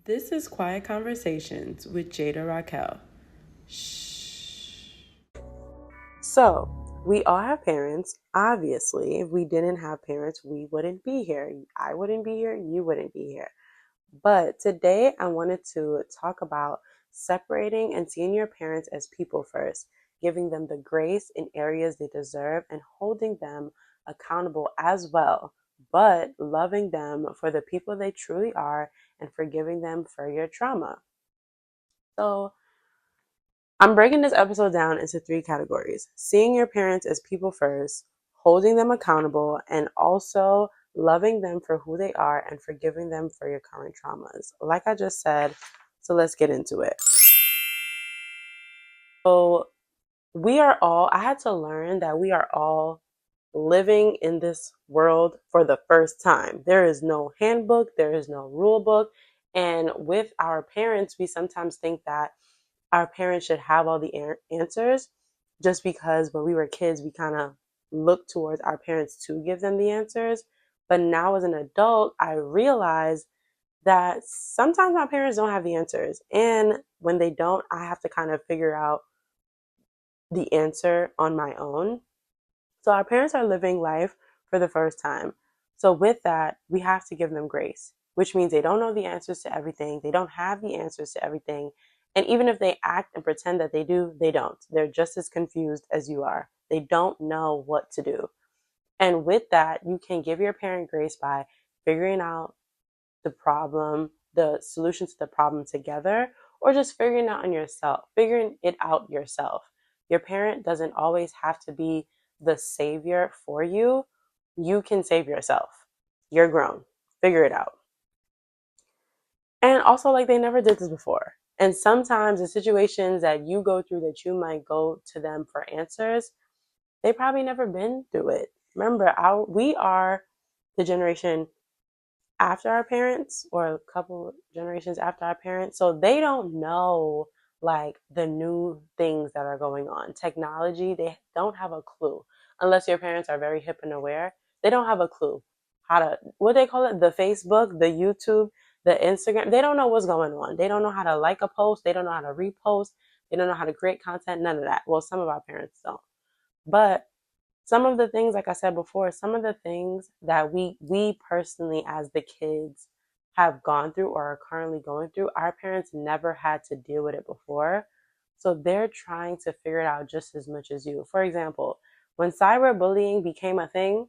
This is Quiet Conversations with Jada Raquel. Shh. So, we all have parents. Obviously, if we didn't have parents, we wouldn't be here. I wouldn't be here. You wouldn't be here. But today, I wanted to talk about separating and seeing your parents as people first, giving them the grace in areas they deserve, and holding them accountable as well, but loving them for the people they truly are and forgiving them for your trauma. So, I'm breaking this episode down into three categories: seeing your parents as people first, holding them accountable, and also loving them for who they are and forgiving them for your current traumas. Like I just said, so let's get into it. So, I had to learn that we are all living in this world for the first time. There is no handbook, there is no rule book. And with our parents, we sometimes think that our parents should have all the answers just because when we were kids, we kind of looked towards our parents to give them the answers. But now as an adult, I realize that sometimes my parents don't have the answers. And when they don't, I have to kind of figure out the answer on my own. So our parents are living life for the first time. So with that, we have to give them grace, which means they don't know the answers to everything. They don't have the answers to everything. And even if they act and pretend that they do, they don't. They're just as confused as you are. They don't know what to do. And with that, you can give your parent grace by figuring out the problem, the solution to the problem together, or just figuring it out yourself. Your parent doesn't always have to be the savior for you. You can save yourself. You're grown. Figure it out. And also, like, they never did this before. And sometimes the situations that you go through that you might go to them for answers, they probably never been through it. Remember, we are the generation after our parents, or a couple generations after our parents. So they don't know like the new things that are going on. Technology, they don't have a clue. Unless your parents are very hip and aware, they don't have a clue how to, what they call it, the Facebook, the YouTube, the Instagram. They don't know what's going on. They don't know how to like a post. They don't know how to repost. They don't know how to create content. None of that. Well, some of our parents don't. But some of the things, like I said before, some of the things that we personally as the kids have gone through or are currently going through, our parents never had to deal with it before. So they're trying to figure it out just as much as you. For example, when cyberbullying became a thing,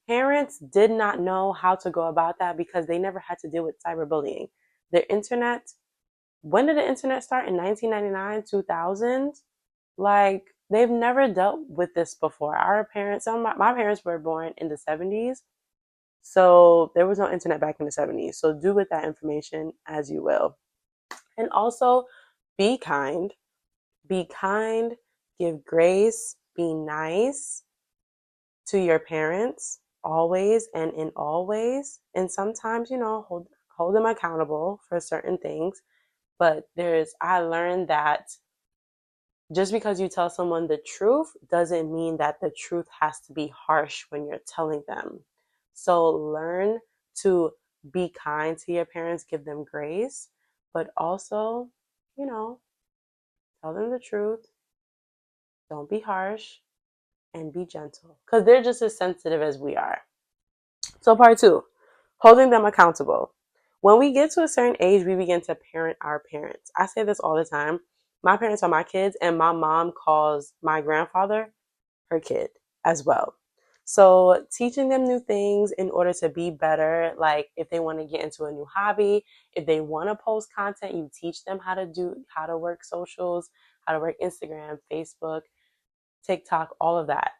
parents did not know how to go about that because they never had to deal with cyberbullying. The internet, when did the internet start? In 1999, 2000? Like, they've never dealt with this before. Our parents, my parents were born in the 70s. So there was no internet back in the 70s. So do with that information as you will. And also be kind. Be kind, give grace, be nice to your parents always and in all ways. And sometimes, hold them accountable for certain things. But I learned that just because you tell someone the truth doesn't mean that the truth has to be harsh when you're telling them. So learn to be kind to your parents, give them grace, but also, you know, tell them the truth. Don't be harsh and be gentle because they're just as sensitive as we are. So, part two, holding them accountable. When we get to a certain age, we begin to parent our parents. I say this all the time. My parents are my kids, and my mom calls my grandfather her kid as well. So teaching them new things in order to be better, like if they want to get into a new hobby, if they want to post content, you teach them how to work socials, how to work Instagram, Facebook, TikTok, all of that.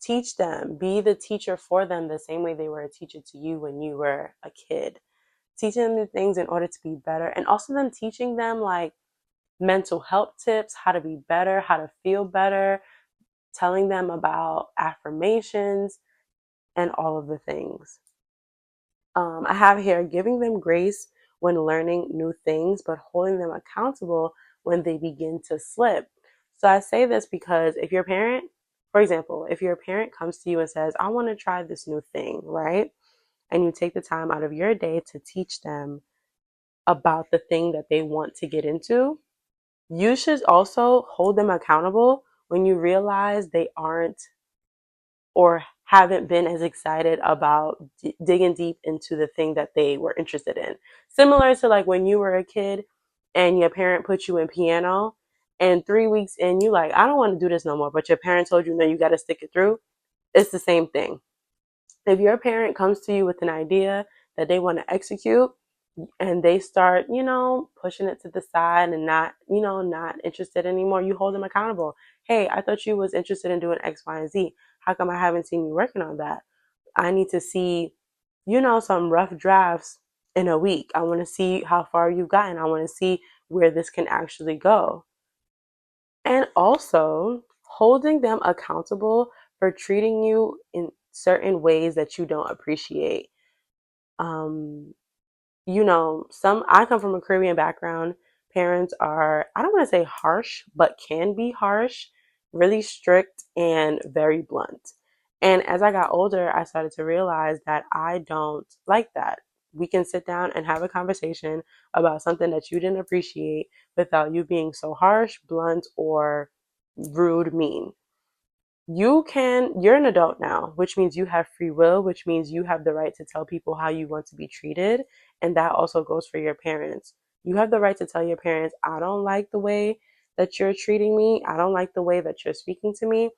Teach them, be the teacher for them the same way they were a teacher to you when you were a kid. Teaching them new things in order to be better, and also them teaching them like mental health tips, how to be better, how to feel better, telling them about affirmations and all of the things. I have here giving them grace when learning new things, but holding them accountable when they begin to slip. So I say this because if your parent, for example, if your parent comes to you and says, I want to try this new thing, right? And you take the time out of your day to teach them about the thing that they want to get into, you should also hold them accountable when you realize they aren't or haven't been as excited about digging deep into the thing that they were interested in. Similar to like when you were a kid and your parent put you in piano, and 3 weeks in, you like, I don't want to do this no more, but your parent told you, no, you got to stick it through. It's the same thing. If your parent comes to you with an idea that they want to execute, and they start, pushing it to the side and not, not interested anymore, you hold them accountable. Hey, I thought you was interested in doing X, Y, and Z. How come I haven't seen you working on that? I need to see, some rough drafts in a week. I want to see how far you've gotten. I want to see where this can actually go. And also holding them accountable for treating you in certain ways that you don't appreciate. Um, some I come from a Caribbean background. Parents are, I don't want to say harsh, but can be harsh, really strict, and very blunt. And as I got older, I started to realize that I don't like that. We can sit down and have a conversation about something that you didn't appreciate without you being so harsh, blunt, or rude, mean. You're an adult now, which means you have free will, which means you have the right to tell people how you want to be treated. And that also goes for your parents. You have the right to tell your parents, I don't like the way that you're treating me. I don't like the way that you're speaking to me.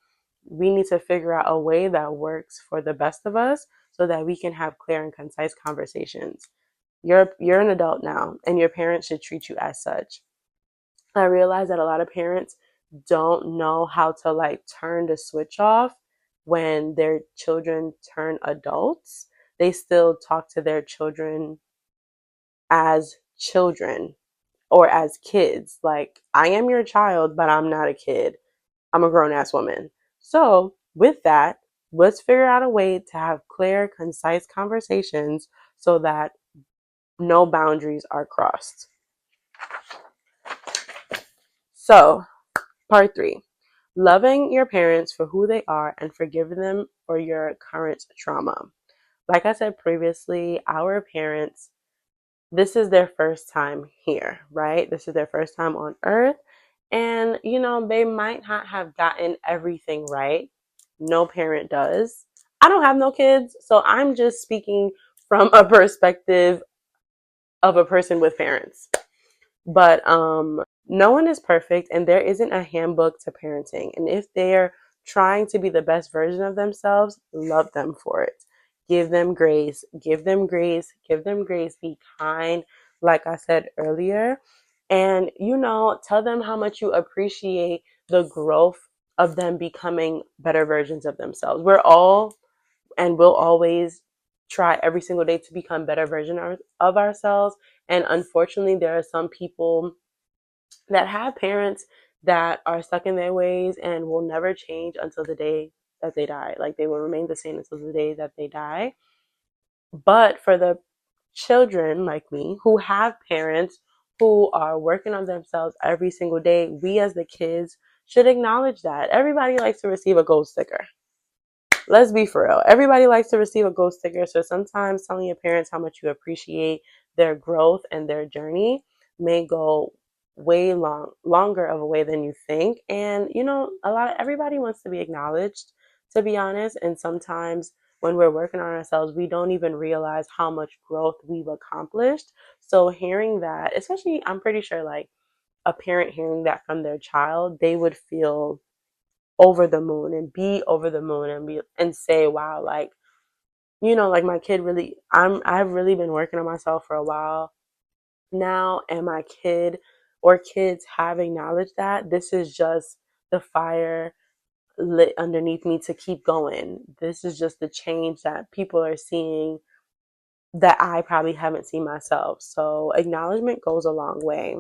We need to figure out a way that works for the best of us so that we can have clear and concise conversations. You're an adult now, and your parents should treat you as such. I realize that a lot of parents don't know how to like turn the switch off when their children turn adults. They still talk to their children or as kids. Like, I am your child, but I'm not a kid. I'm a grown ass woman. So, with that, let's figure out a way to have clear, concise conversations so that no boundaries are crossed. So, part 3. Loving your parents for who they are and forgiving them for your current trauma. Like I said previously, our parents, this is their first time here, right? This is their first time on earth. And, they might not have gotten everything right. No parent does. I don't have no kids, so I'm just speaking from a perspective of a person with parents. But no one is perfect, and there isn't a handbook to parenting. And if they're trying to be the best version of themselves, love them for it. Give them grace, give them grace, give them grace. Be kind, like I said earlier. And, tell them how much you appreciate the growth of them becoming better versions of themselves. We're all and will always try every single day to become better version of ourselves. And unfortunately, there are some people that have parents that are stuck in their ways and will never change until the day that they die. Like, they will remain the same until the day that they die. But for the children like me who have parents who are working on themselves every single day, we as the kids should acknowledge that. Everybody likes to receive a gold sticker. Let's be for real. Everybody likes to receive a gold sticker. So sometimes telling your parents how much you appreciate their growth and their journey may go way longer of a way than you think. And everybody wants to be acknowledged, to be honest. And sometimes when we're working on ourselves, we don't even realize how much growth we've accomplished. So hearing that, especially, I'm pretty sure like a parent hearing that from their child, they would feel over the moon and be over the moon and say, wow, like, like my kid really, I've really been working on myself for a while now, and my kid or kids have acknowledged that this is just the fire lit underneath me to keep going. This is just the change that people are seeing that I probably haven't seen myself. So acknowledgement goes a long way.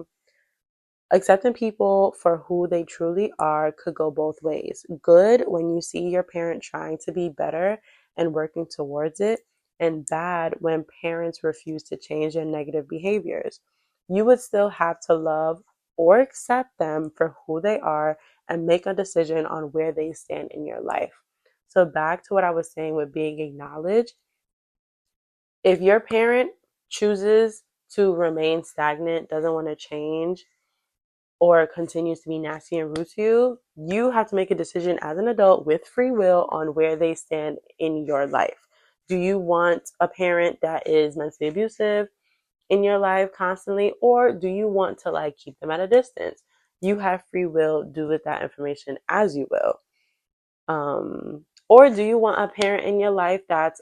Accepting people for who they truly are could go both ways. Good when you see your parent trying to be better and working towards it, and bad when parents refuse to change their negative behaviors. You would still have to love or accept them for who they are and make a decision on where they stand in your life. So, back to what I was saying with being acknowledged, if your parent chooses to remain stagnant, doesn't want to change, or continues to be nasty and rude to you, you have to make a decision as an adult with free will on where they stand in your life. Do you want a parent that is mentally abusive in your life constantly, or do you want to like keep them at a distance? You have free will. Do with that information as you will. Or do you want a parent in your life that's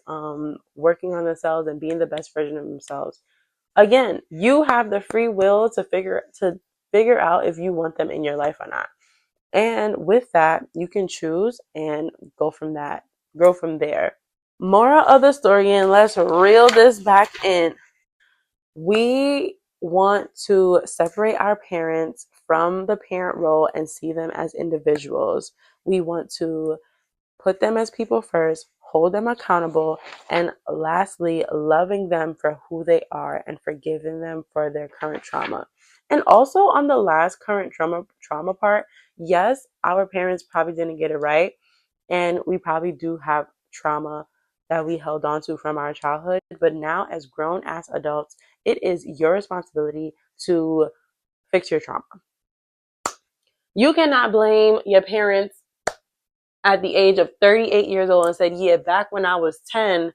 working on themselves and being the best version of themselves? Again, you have the free will to figure out if you want them in your life or not. And with that, you can choose and go from there. Moral of the story, and let's reel this back in. We want to separate our parents from the parent role and see them as individuals. We want to put them as people first, hold them accountable, and lastly, loving them for who they are and forgiving them for their current trauma. And also on the last current trauma part, yes, our parents probably didn't get it right, and we probably do have trauma that we held on to from our childhood, but now as grown ass adults, it is your responsibility to fix your trauma. You cannot blame your parents at the age of 38 years old and said, yeah, back when I was 10,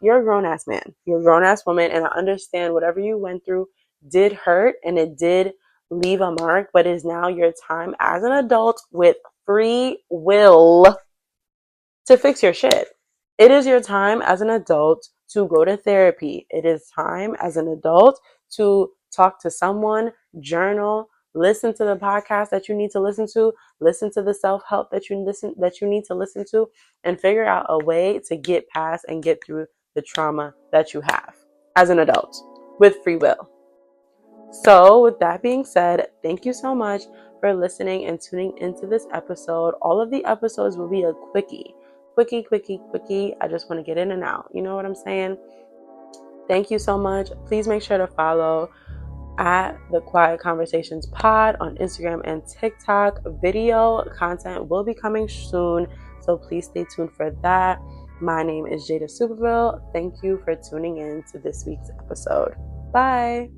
you're a grown ass man. You're a grown ass woman. And I understand whatever you went through did hurt and it did leave a mark, but it is now your time as an adult with free will to fix your shit. It is your time as an adult to go to therapy. It is time as an adult to talk to someone, journal, listen to the podcast that you need to listen to the self-help that you need to listen to, and figure out a way to get past and get through the trauma that you have as an adult with free will. So with that being said, thank you so much for listening and tuning into this episode. All of the episodes will be a quickie. I just want to get in and out. You know what I'm saying? Thank you so much. Please make sure to follow at the Quiet Conversations Pod on Instagram and TikTok. Video content will be coming soon, so please stay tuned for that. My name is Jada Superville. Thank you for tuning in to this week's episode. Bye.